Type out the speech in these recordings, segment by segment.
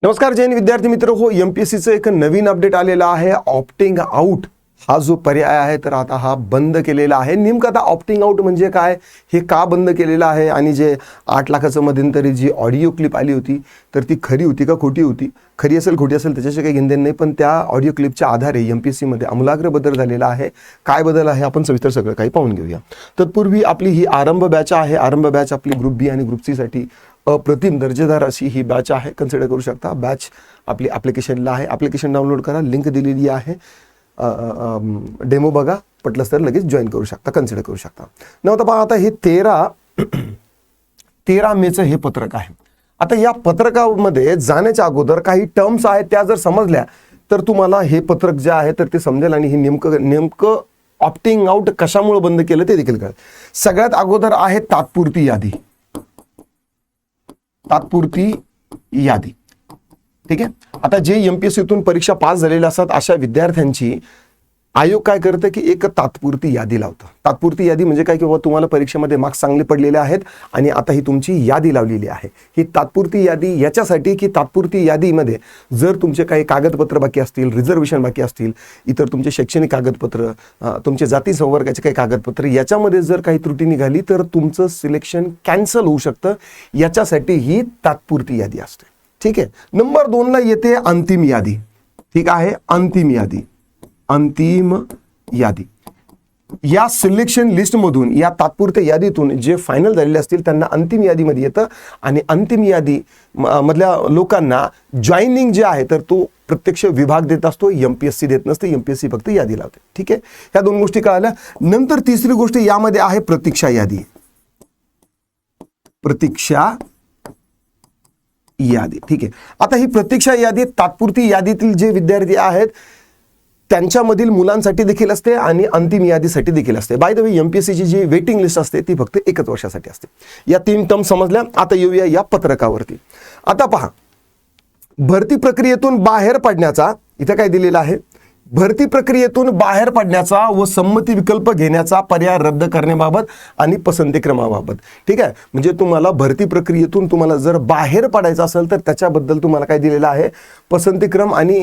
नमस्कार जैन विद्यार्थी मित्र हो, एमपीएससीचं एक नवीन अपडेट आलेला आहे. ऑप्टिंग आउट हा जो पर्याय आहे तर आता हा बंद केलेला आहे. नेमकं आता ऑप्टिंग आउट म्हणजे काय, हे का बंद केलेलं आहे आणि जे 8 लाखाचं मध्यंतरी जी ऑडिओ क्लिप आली होती तर ती खरी होती का खोटी होती, खरी असेल खोटी असेल त्याच्याशी काही घेणं नाही, पण त्या ऑडिओ क्लिपच्या आधारे एमपीएससीमध्ये आमूलाग्र बदल झालेला आहे. काय बदल आहे आपण सविस्तर सगळं काही पाहून घेऊया. तत्पूर्वी आपली ही आरंभ बॅच आहे. आरंभ बॅच आपली ग्रुप बी आणि ग्रुप सी साठी अप्रतिम दर्जेदार अशी ही बॅच आहे. कन्सिडर करू शकता. बॅच आपली ॲप्लिकेशनला आहे. ॲप्लिकेशन डाउनलोड करा, लिंक दिलेली आहे. डेमो बघा, पटलंच तर लगेच जॉईन करू शकता, कन्सिडर करू शकता. नव्हतं पहा, आता हे 13 मेचं हे पत्रक आहे. आता या पत्रकामध्ये जाण्याच्या अगोदर काही टर्म्स आहेत, त्या जर समजल्या तर तुम्हाला हे पत्रक जे आहे तर ते समजेल आणि हे नेमकं ऑप्टिंग आउट कशामुळे बंद केलं ते देखील कळेल. सगळ्यात अगोदर आहे तात्पुरती यादी. तात्पुरती यादी, ठीक आहे. आता जे एमपीएससीतून परीक्षा पास झालेल्या असतात अशा विद्यार्थ्यांची आयोग काय करतं की एक तात्पुरती यादी लावतं. तात्पुरती यादी म्हणजे काय की बाबा तुम्हाला परीक्षेमध्ये मार्क्स चांगले पडलेले आहेत आणि आता ही तुमची यादी लावलेली आहे. ही तात्पुरती यादी याच्यासाठी की तात्पुरती यादीमध्ये जर तुमचे काही कागदपत्र बाकी असतील, रिझर्वेशन बाकी असतील, इतर तुमचे शैक्षणिक कागदपत्र, तुमचे जाती संवर्गाचे काही कागदपत्र याच्यामध्ये जर काही त्रुटी निघाली तर तुमचं सिलेक्शन कॅन्सल होऊ शकतं. याच्यासाठी ही तात्पुरती यादी असते, ठीक आहे. नंबर 2 ला येते अंतिम यादी, ठीक आहे. अंतिम यादी, अंतिम यादी. या सिलेक्शन लिस्टमधून, या तात्पुरत्या यादीतून जे फायनल झालेले असतील त्यांना अंतिम यादीमध्ये येतं आणि अंतिम यादी मधल्या लोकांना जॉईनिंग जे आहे तर तो प्रत्यक्ष विभाग देत असतो, एमपीएससी देत नसते. एमपीएससी फक्त यादी लावते, ठीक आहे. ह्या 2 गोष्टी कळाल्या. नंतर तिसरी गोष्ट यामध्ये आहे प्रतीक्षा यादी. प्रतीक्षा यादी, ठीक आहे. आता ही प्रतीक्षा यादी तात्पुरती यादीतील जे विद्यार्थी आहेत त्यांच्यामधील मुलांसाठी देखील असते आणि अंतिम यादीसाठी देखील असते. बाय द वे एमपीएससीची जी वेटिंग लिस्ट असते ती फक्त 1 वर्षासाठी असते. या 3 टर्म समजल्या. आता येऊया या पत्रकावरती. आता पहा, भरती प्रक्रियेतून बाहेर पडण्याचा इथं काय दिलेलं आहे, भरती प्रक्रियेतून बाहेर पडण्याचा व संमती विकल्प घेण्याचा पर्याय रद्द करण्याबाबत आणि पसंतीक्रमाबाबत, ठीक आहे. म्हणजे तुम्हाला भरती प्रक्रियेतून तुम्हाला जर बाहेर पडायचं असेल तर त्याच्याबद्दल तुम्हाला काय दिलेलं आहे, पसंतीक्रम आणि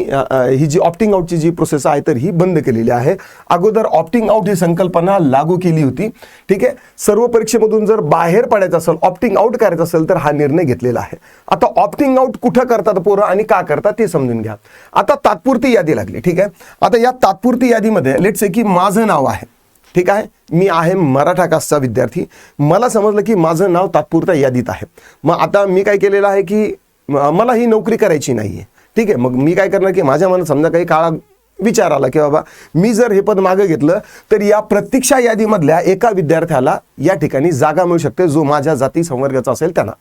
ही जी ऑप्टिंग आउटची जी प्रोसेस आहे तर ही बंद केलेली आहे. अगोदर ऑप्टिंग आउट ही संकल्पना लागू केली होती, ठीक आहे. सर्व परीक्षेमधून जर बाहेर पडायचं असेल, ऑप्टिंग आउट करायचं असेल तर हा निर्णय घेतलेला आहे. आता ऑप्टिंग आउट कुठं करतात पोरं आणि का करतात ते समजून घ्या. आता तात्पुरती यादी लागली, ठीक आहे. आता या तात्पुरती यादीमध्ये लेट्स से की माझं नाव आहे, ठीक आहे. मी आहे मराठा कास्टचा विद्यार्थी. मला समजलं की माझं नाव तात्पुरत्या यादीत आहे. मग आता मी काय केलेलं आहे की मला ही नोकरी करायची नाहीये, ठीक आहे. मग मी काय करणार की माझ्या मनात समजा काही काळा विचार आला की बाबा मी जर हे पद मागे घेतलं तर या प्रतीक्षा यादीमधल्या एका विद्यार्थ्याला या ठिकाणी जागा मिळू शकते जो माझ्या जाती संवर्गाचा असेल त्यांना.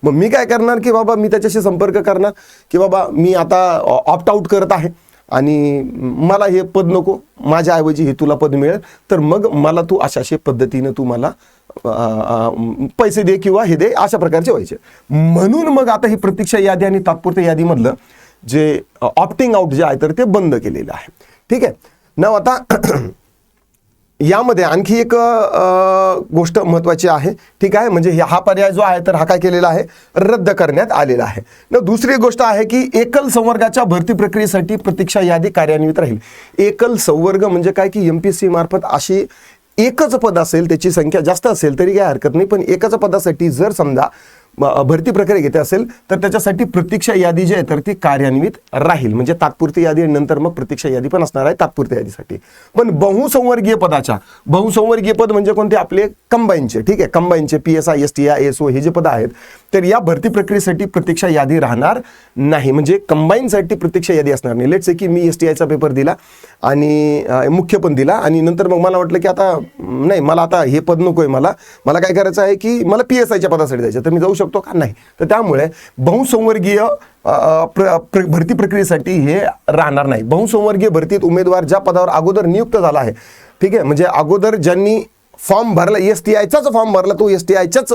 मग मी काय करणार की बाबा मी त्याच्याशी संपर्क करणार की बाबा मी आता ऑप्ट आउट करत आहे आणि मला हे पद नको, माझ्याऐवजी हे तुला पद मिळेल, तर मग मला तू अशा पद्धतीनं तू मला पैसे दे किंवा हे दे, अशा प्रकारचे व्हायचे. म्हणून मग आता ही प्रतीक्षा यादी आणि तात्पुरत्या यादीमधलं जे ऑप्टिंग आउट जे आहे तर ते बंद केलेलं आहे, ठीक आहे. ना आता यामध्ये आणखी एक गोष्ट महत्त्वाची आहे, ठीक आहे. म्हणजे हा पर्याय जो आहे तर हा काय केलेला आहे, रद्द करण्यात आलेला आहे. ना दुसरी गोष्ट आहे की एकल संवर्गाच्या भरती प्रक्रियेसाठी प्रतीक्षा यादी कार्यान्वित राहील. एकल संवर्ग म्हणजे काय की एमपीएससी मार्फत अशी एकच पद असेल, त्याची संख्या जास्त असेल तरी काही हरकत नाही, पण एकाच पदासाठी जर समजा भरती प्रक्रिया घेते असेल तर त्याच्यासाठी प्रतीक्षा यादी जी आहे तर ती कार्यान्वित राहील. म्हणजे तात्पुरती यादी आणि नंतर मग प्रतीक्षा यादी पण असणार आहे तात्पुरत्या यादीसाठी. पण बहुसंवर्गीय पदाच्या, बहुसंवर्गीय पद म्हणजे कोणते, आपले कंबाईनचे, ठीक आहे. कंबाईनचे PSI, STI, ASO हे जे पद आहेत तर या भरती प्रक्रियेसाठी प्रतीक्षा यादी राहणार नाही. म्हणजे कंबाईनसाठी प्रतीक्षा यादी असणार नाही. लेट्स से की मी STIचा पेपर दिला आणि मुख्य पण दिला आणि नंतर मग मला वाटलं की आता नाही, मला आता हे पद नकोय, मला काय करायचं आहे की मला PSIच्या पदासाठी जायचं, तर मी जाऊ शकतो का, नाही. तर त्यामुळे बहुसंवर्गीय भरती प्रक्रियेसाठी हे राहणार नाही. बहुसंवर्गीय भरतीत उमेदवार ज्या पदावर अगोदर नियुक्त झाला आहे, ठीक आहे, म्हणजे अगोदर ज्यांनी फॉर्म भरला, STIचाच फॉर्म भरला, तो STIच्याच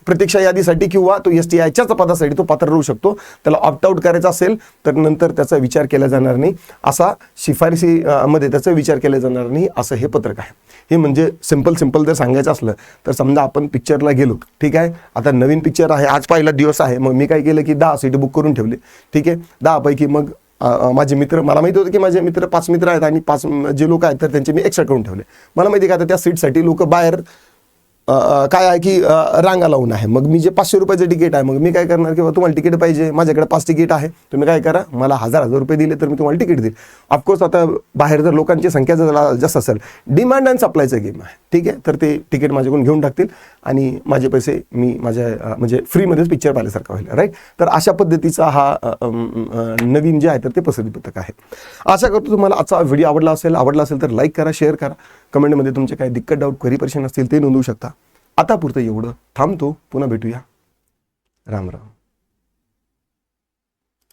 प्रतीक्षा यादीसाठी किंवा तो STIच्याच पदासाठी तो पात्र राहू शकतो. त्याला ऑप्ट आउट करायचा असेल तर नंतर त्याचा विचार केला जाणार नाही, असा शिफारसी मध्ये त्याचा विचार केला जाणार नाही, असं हे पत्रक आहे. हे म्हणजे सिंपल जर सांगायचं असलं तर समजा आपण पिक्चरला गेलो, ठीक आहे, आता नवीन पिक्चर आहे, आज पहिला दिवस आहे, मग मी काय केलं की 10 सीट बुक करून ठेवले, ठीक आहे. 10 पैकी मग माझे मित्र, मला माहिती होतं की माझे मित्र 5 मित्र आहेत आणि 5 जे लोक आहेत तर त्यांचे मी एक्स्ट्रा करून ठेवले. मला माहिती का आता त्या सीटसाठी लोक बाहेर काय आहे की रांगा लावून आहे. मग मी जे 500 रुपयाचं तिकीट आहे, मग मी काय करणार, किंवा तुम्हाला तिकीट पाहिजे, माझ्याकडे 5 तिकीट आहे, तुम्ही काय करा, मला 1000 रुपये दिले तर मी तुम्हाला तिकीट देईल. ऑफकोर्स आता बाहेर जर लोकांची संख्या जर जास्त असेल, डिमांड अँड सप्लायचा गेम आहे, ठीक आहे, तर ते तिकीट माझ्याकडून घेऊन टाकतील आणि माझे पैसे मी माझ्या म्हणजे फ्रीमध्येच पिक्चर पाहिल्यासारखा होईल, राईट. तर अशा पद्धतीचा हा नवीन जे आहे तर ते प्रसिद्धी पत्रक आहे. आशा करतो तुम्हाला आजचा व्हिडिओ आवडला असेल तर लाईक करा, शेअर करा, कमेंटमध्ये तुमचे काही दिक्कत, डाऊट, क्वेरी, परेशान असतील ते नोंदवू शकता. आता पुरतं एवढं, थांबतो, पुन्हा भेटूया. राम राम.